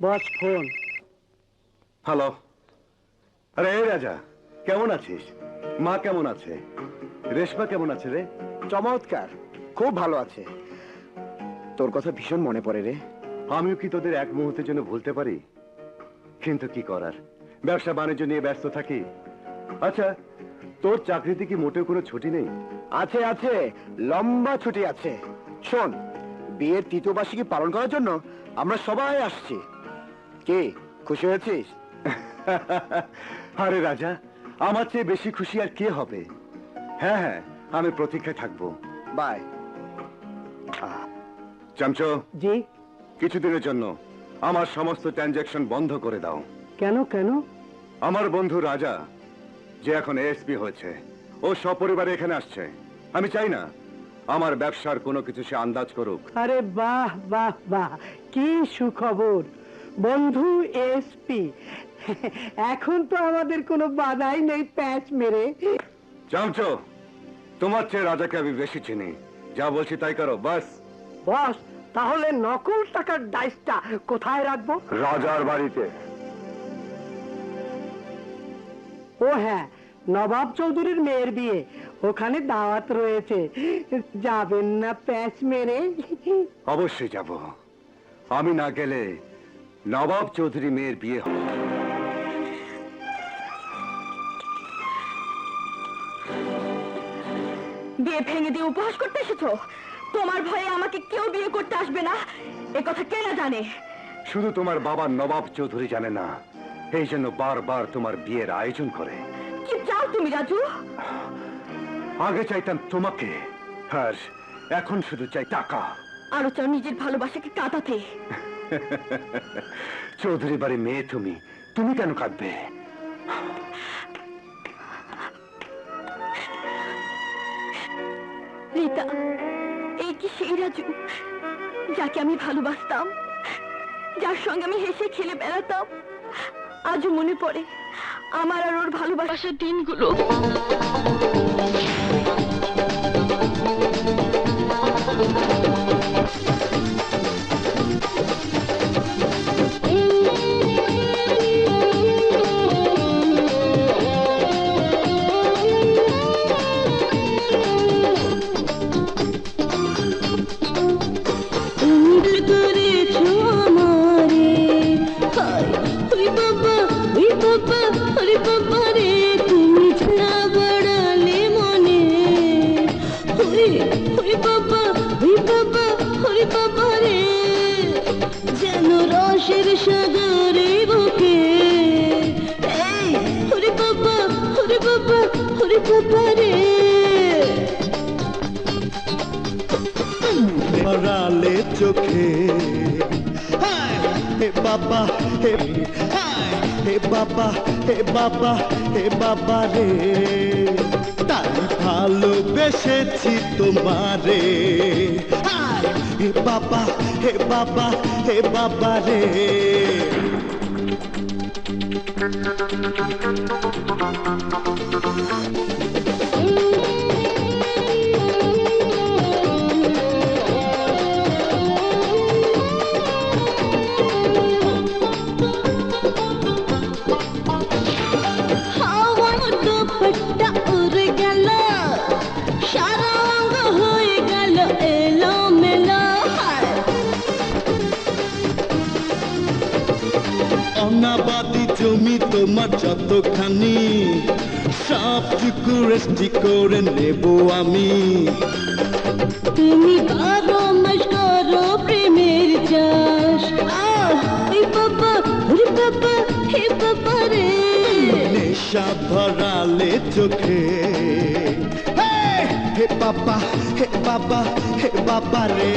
Boss phone. হ্যালো। আরে এই রাজা, কেমন আছিস? মা কেমন আছে? রেশমা কেমন আছে রে? চমৎকার, খুব ভালো আছে। তোর কথা ভীষণ মনে পড়ে রে। আমিও কি তোদের এক মুহূর্তের জন্য ভুলতে পারি? কিন্তু কি করার, ব্যবসা বাণিজ্য নিয়ে ব্যস্ত থাকি। আচ্ছা, তোর চাকরিতে কি মোটেও কোনো ছুটি নেই? আছে আছে, লম্বা ছুটি আছে। শোন, বিয়ের তৃতীয় বার্ষিকী পালন করার জন্য আমরা সবাই আসছি। কি খুশি হয়েছিস? আরে রাজা, আমার চেয়ে বেশি খুশি আর কে হবে? হ্যাঁ হ্যাঁ, আমি প্রতীক্ষায় থাকবো। বাই। চামচো, জি। কিছুদিনের জন্য আমার সমস্ত ট্রানজাকশন বন্ধ করে দাও। কেন কেন? আমার বন্ধু রাজা, যে এখন এএসপি হয়েছে, ও সপরিবারে এখানে আসছে। আমি চাই না আমার ব্যবসার কোনো কিছু সে আন্দাজ করুক। আরে বাহ বাহ বাহ, কি সুখবর! বন্ধু এসপি, এখন তো আমাদের কোনো বাধাই নেই প্যাচ মেরে। চামচো, তোমার চেয়ে রাজাকে আমি বেশি চিনি। যা বলছি তাই করো, বাস। বস, তাহলে নকল টাকার ডাইসটা কোথায় রাখবো? রাজার বাড়িতে। ও হ্যাঁ, নবাব চৌধুরীর মেয়ের বিয়ে, ওখানে দাওয়াত রয়েছে। যাবেন না প্যাচ মেরে? অবশ্যই যাব। আমি না গেলে নবাব চৌধুরী মেয়ের বিয়ে হবে। বিয়ে ভেঙে দিয়ে উপহাস করতে এসেছো? তোমার ভয়ে আমাকে কেউ বিয়ে করতে আসবে না, এ কথা কে না জানে? শুধু তোমার বাবা নবাব চৌধুরী জানে না, এই জন্য বারবার তোমার বিয়ের আয়োজন করে। কি চাও তুমি রাজু? আগে চাইতাম তোমাকে, আর এখন শুধু চাই টাকা। আরো চাও নিজের ভালোবাসাকে কাঁদাতে। চৌধুরী বাড়ি মেয়ে তুমি, তুমি কেন কাঁদবে? রীতা, এই কি সেই রাজু যাকে আমি ভালোবাসতাম, যার সঙ্গে আমি হেসে খেলে বেড়াতাম? আজও মনে পড়ে আমার আর ওর ভালোবাসার দিনগুলো। যেন রসের সাগরে বুকে, হরে বাবা হরে বাবা হরে বাবা রে। ভরালে চোখে হে বাবা, হে হে বাবা, হে বাবা, হে বাবা রে। তাই ভালোবেসেছি তোমারে। হায়, হে বাবা হে বাবা হে বাবা রে। হাওয়ার দুপট্টা উড়ে গেল, সারা অঙ্গ হয়ে গেল এলোমেলো। হায়, অনাবাদি জমি তোমার যতখানি, সবটুকু রেস্টি করে নেব আমি। তুমি 12 মাস করো প্রেমের চাষ। ওই বাবা ওরে বাবা হে বাবা রে। নেশা ধরালে চোখে, হে বাবা হে বাবা হে বাবা রে।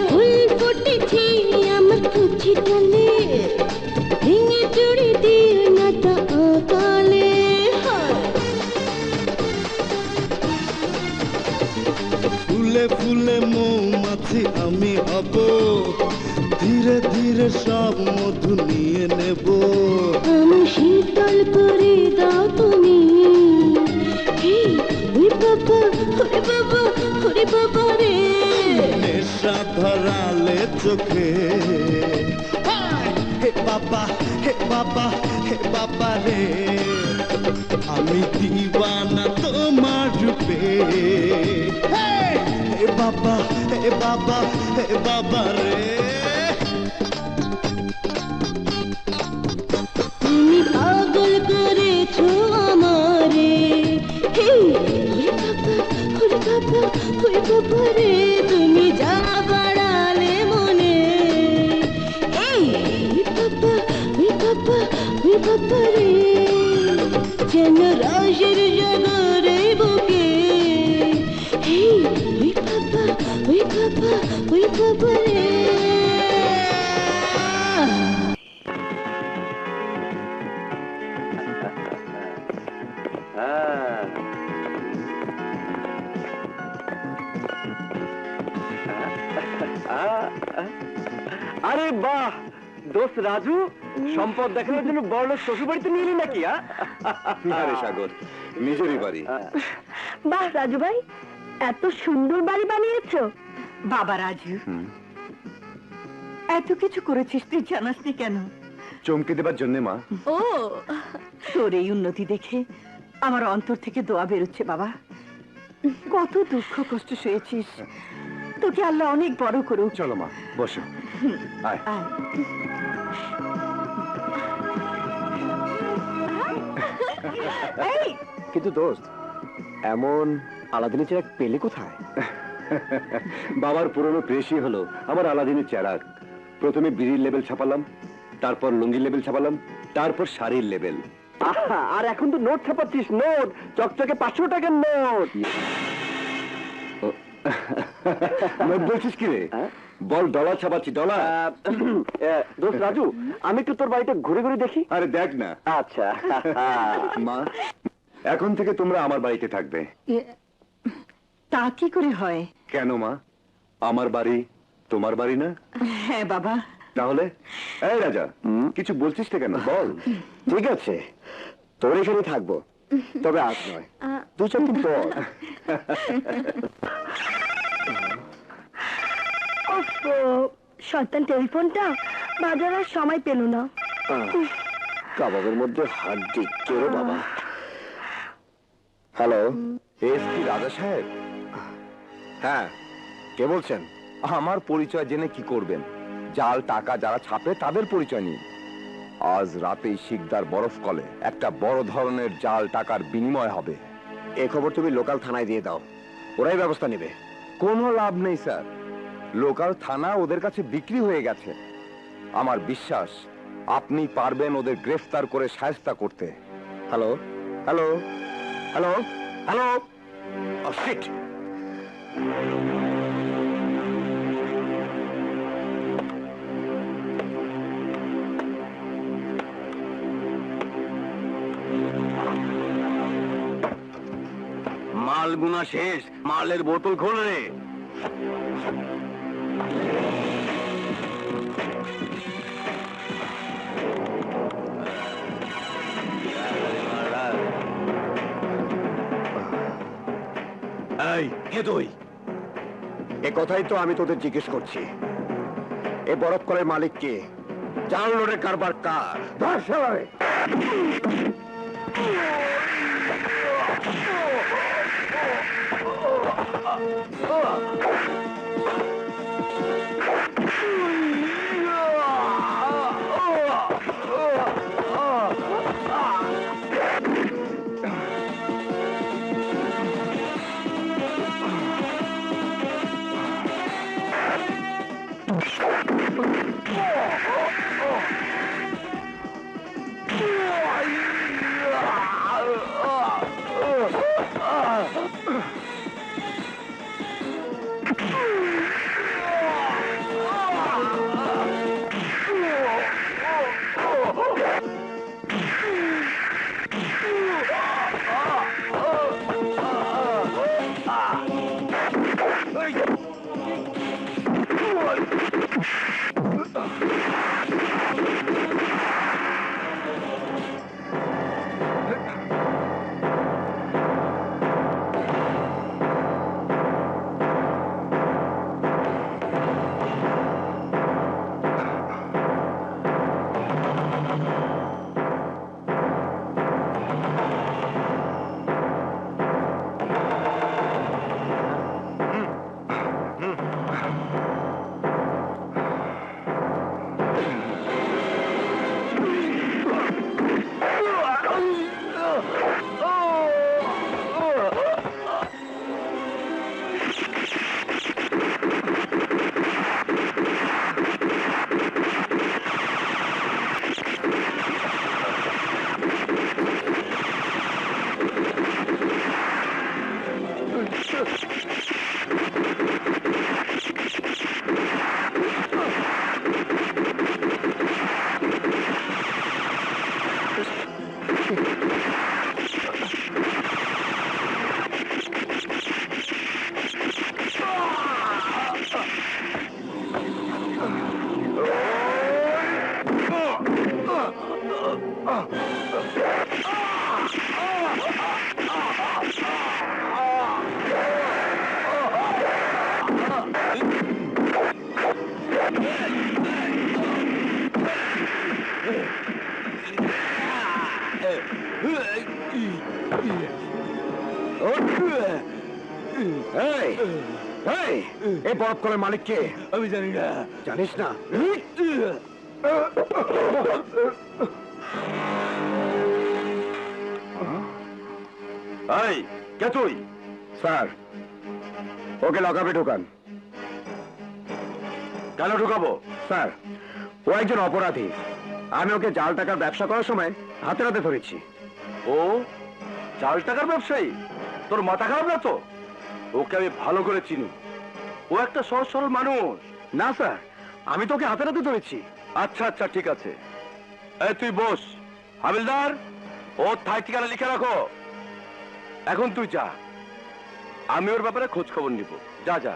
ফুল ফুটেছে আমার কুচি ডালে, ভেঙে চুড়ি দিল না তা অকালে। ফুলে ফুলে মৌমাছি আমি হব, ধীরে ধীরে সব মধু নিয়ে নেব। আমি শীতল করে দাও তুমি। হে ওরে বাবা ওরে বাবা ওরে বাবা রে। নেশা ধরালে চোখে, হে বাবা হে বাবা হে বাবা রে। আমি দিওয়ানা তোমার রূপে, হে বাবা হে বাবা হে বাবা রে। তুমি পাগল করেছো আমারে। হে ওরে বাবা ওরে বাবা ওরে বাবা রে। তুমি যা বাড়ালে মনে, এই বাবা ওরে বাবা ওরে বাবা রে। যেন রাজের জাগরে বুকে, হে ওরে বাবা ওরে বাবা ওরে বাবা রে। আরে বাহ দোস্ত রাজু, সম্পদ দেখানোর জন্য বড় শ্বশুর বাড়িতে নিয়ে এলি নাকি? আরে সাগর, নিজেরই বাড়ি। বাহ রাজু ভাই, এত সুন্দর বাড়ি বানিয়েছো। বাবা রাজু, এত কিছু করেছিস তুই জানাসনি কেন? চমকে দেবার জন্যে মা। ও, তোর এই উন্নতি দেখে আমার অন্তর থেকে দোয়া বেরোচ্ছে বাবা। কত দুঃখ কষ্ট সয়েছিস, তোকে আল্লাহ অনেক বড় করুক। চলো মা, বসো। আয়। আয়। এই, কিন্তু দোস্ত, এমন আলাদিনী চেরাক পেলে কোথায়? বাবার পুরনো প্রেসই হলো আমার আলাদিনের চেরাগ। প্রথমে বিড়ির লেবেল ছাপালাম, তারপর লুঙ্গির লেবেল ছাপালাম, তারপর শাড়ির লেবেল। আর এখন তো নোট ছাপাচ্ছিস, নোট চকচকে 500 টাকার নোট। নোট বলছিস কি রে? বল, ডলার ছাপাচ্ছি, ডলার। দোস্ত রাজু, আমি একটু তোর বাড়িটা ঘুরে ঘুরে দেখি। আরে দেখ না। আচ্ছা। মা, এখন থেকে তোমরা আমার বাড়িতে থাকবে। তা কি করে হয়? কেন মা, আমার বাড়ি তোমার বাড়ি না? হ্যাঁ বাবা। তাহলে এই রাজা, কিছু বলছিস না কেন, বল। ঠিক আছে, তোর এখানে থাকবো, তবে আজ নয়, 2-4 দিন পর। শয়তান টেলিফোনটা বাজানোর সময় পেল না। কাবাবের মধ্যে হাড্ডি, কে রে বাবা? হ্যালো, এসপি রাজা সাহেব? হ্যাঁ, কে বলছেন? আমার পরিচয় জেনে কি করবেন? জাল টাকা যারা ছাপে তাদের পরিচয় নিন। আজ রাতেই শিকদার বরফ কলে একটা বড় ধরনের জাল টাকার বিনিময় হবে। এ খবর তুমি লোকাল থানায় দিয়ে দাও, ওরাই ব্যবস্থা নেবে। কোনো লাভ নেই স্যার, লোকাল থানা ওদের কাছে বিক্রি হয়ে গেছে। আমার বিশ্বাস আপনি পারবেন ওদের গ্রেফতার করে শায়েস্তা করতে। Hello hello hello hello shit. মাল গুনা শেষ, মালের বোতল খোল রে। এই কে তুই? এ কথাই তো আমি তোদের জিজ্ঞেস করছি। এ বরফ কলের মালিক কে? জাল নোটের কারবার কার? ধর শালারে। এই বরফ কলের মালিক কে? আমি জানি না। জানিস না? এই কে তুই? স্যার, ওকে লকআপে ঢোকান। কেন ঢুকাবো? স্যার, ও একজন অপরাধী। আমি ওকে জাল টাকার ব্যবসা করার সময় হাতে হাতে ধরেছি। ও জাল টাকার ব্যবসায়ী? তোর মাথা খারাপ না তো? ওকে আমি ভালো করে চিনি। ও একটা সহজ সরল মানুষ। না স্যার, আমি তোকে হাতে হাতে ধরেছি। আচ্ছা আচ্ছা ঠিক আছে। এই তুই বস। হাবিলদার, ওর ঠাই ঠিকানা লিখে রাখো। এখন তুই যা, আমি ওর ব্যাপারে খোঁজ খবর নিব। যা যা।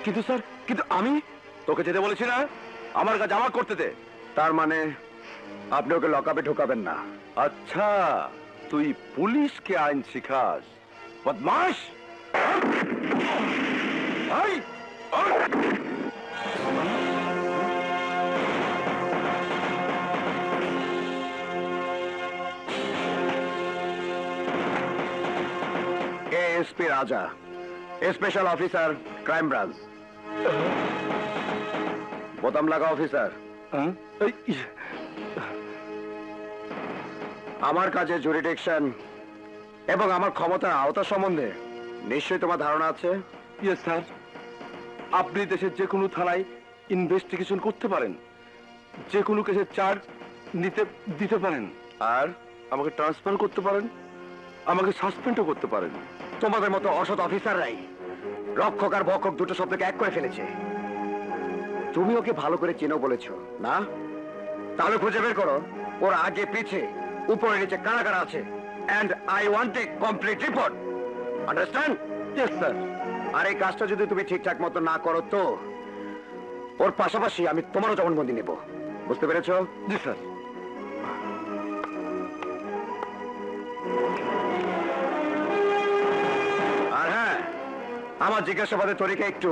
কিন্তু স্যার, কিন্তু আমি তোকে যেতে বলেছি না? আমার কাছে জমা করতে দে। তার মানে আপনি ওকে লকআপে ঢোকাবেন না? আচ্ছা, তুই পুলিশকে আইন শিখাস? বদমাশ! এই, এএসপি রাজা, স্পেশাল অফিসার, ক্রাইম ব্রাঞ্চ। বোতাম লাগা অফিসার। আমার কাজে জুরিডিকশন এবং আমার ক্ষমতার আওতা সম্বন্ধে নিশ্চয়ই তোমার ধারণা আছে। Yes sir. আপনি দেশের যে কোনো থানায় ইনভেস্টিগেশন করতে পারেন, যে কোনো কেসের চার্জ দিতে পারেন, আর আমাকে ট্রান্সফার করতে পারেন, আমাকে সাসপেন্ডও করতে পারেন। তোমাদের মতো অসৎ অফিসাররাই রক্ষক আর ভক্ষক দুটো শব্দকে এক করে ফেলেছে। তুমি ওকে ভালো করে চেনো বলেছো না? তাহলে খুঁজে বের করো ওর আগে পিছে উপরে নিচে কারা কারা আছে, and I want a complete report. Understand? Yes sir. আর এই কাজটা যদি তুমি ঠিকঠাক মতো না করো তো ওর পাশাপাশি আমি তোমারও জবানবন্দি নেব। বুঝতে পেরেছো? জি স্যার। আর হ্যাঁ, আমার জিজ্ঞাসাবাদের তরিকা একটু